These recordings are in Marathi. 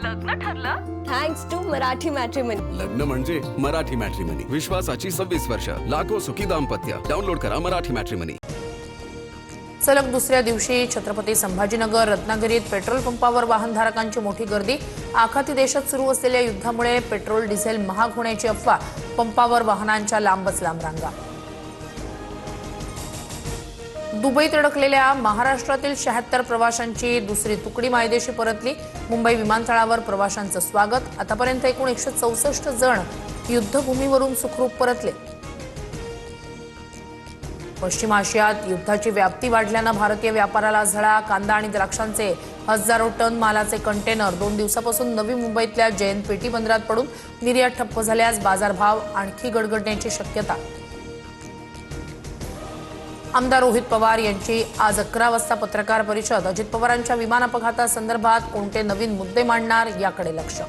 लग्न ठरलं थँक्स टू मराठी मॅट्रिमनी। लग्न म्हणजे मराठी मॅट्रिमनी, विश्वासाची 26 वर्ष, लाखो सुखी दाम्पत्य। डाउनलोड करा मराठी मॅट्रिमनी। सलग दुसऱ्या दिवशी छत्रपती संभाजीनगर रत्नागिरीत पेट्रोल पंपावर वाहनधारकांची मोठी गर्दी। आखाती देशात सुरू असलेल्या युद्धामुळे पेट्रोल डिझेल महाग होण्याची अफवा, पंपावर वाहनांच्या लांबच लांब रांगा। दुबईत अडकलेल्या महाराष्ट्रातील 76 प्रवाशांची दुसरी तुकडी मायदेशी परतली। मुंबई विमानतळावर प्रवाशांचं स्वागत। आतापर्यंत एकूण 164 जण युद्धभूमीवरून सुखरूप परतले। पश्चिम आशियात युद्धाची व्याप्ती वाढल्यानं भारतीय व्यापाराला झळा। कांदा आणि द्राक्षांचे हजारो टन मालाचे कंटेनर 2 दिवसापासून नवी मुंबईतल्या JNPT बंदरात पडून निर्यात ठप्प झाल्यास बाजारभाव आणखी गडगडण्याची शक्यता। आमदार रोहित पवार यांची आज 11 वाजता पत्रकार परिषद। अजित पवारांच्या विमान अपघातासंदर्भात कोणते नवीन मुद्दे मांडणार याकडे लक्ष।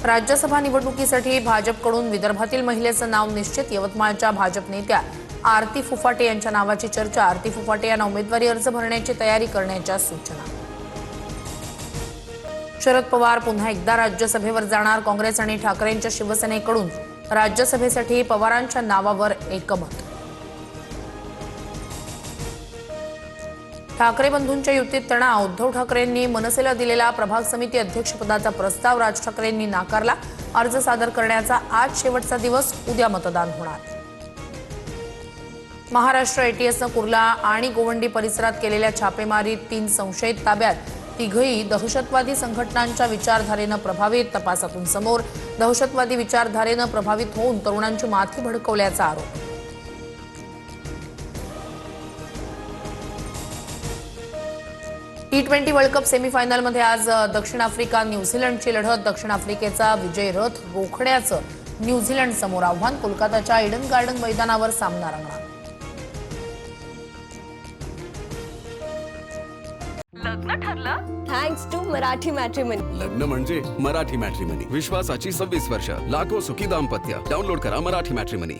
राज्यसभा निवडणुकीसाठी भाजपकडून विदर्भातील महिलेचं नाव निश्चित। यवतमाळच्या भाजप नेत्या आरती फुफाटे यांच्या नावाची चर्चा। आरती फुफाटे यांना उमेदवारी अर्ज भरण्याची तयारी करण्याच्या सूचना। शरद पवार पुन्हा एकदा राज्यसभेवर जाणार। काँग्रेस आणि ठाकरेंच्या शिवसेनेकडून राज्यसभेसाठी पवारांच्या नावावर एकमत। ठाकरे बंधूंच्या युतीत तणाव। उद्धव ठाकरेंनी मनसेला दिलेला प्रभाग समिती अध्यक्षपदाचा प्रस्ताव राज ठाकरेंनी नाकारला। अर्ज सादर करण्याचा आज शेवटचा दिवस, उद्या मतदान होणार। महाराष्ट्र ATSनं कुर्ला आणि गोवंडी परिसरात केलेल्या छापेमारीत 3 संशयित ताब्यात। तिघही दहशतवादी संघटनांच्या विचारधारेनं प्रभावित। तपासातून समोर दहशतवादी विचारधारेनं प्रभावित होऊन तरुणांची माथी भडकवल्याचा आरोप। T20 वर्ल्ड कप सेमीफायनलमध्ये आज दक्षिण आफ्रिका न्यूझीलंडची लढत। दक्षिण आफ्रिकेचा विजय रथ रोखण्याचं न्यूझीलंड समोर आव्हान। कोलकाताच्या ईडन गार्डन मैदानावर सामना रंगणार। लग्न ठरलं थँक्स टू मराठी मॅट्रिमनी। लग्न म्हणजे मराठी मॅट्रिमनी, विश्वासाची 26 वर्ष, लाखो सुखी दाम्पत्य। डाउनलोड करा मराठी मॅट्रिमनी।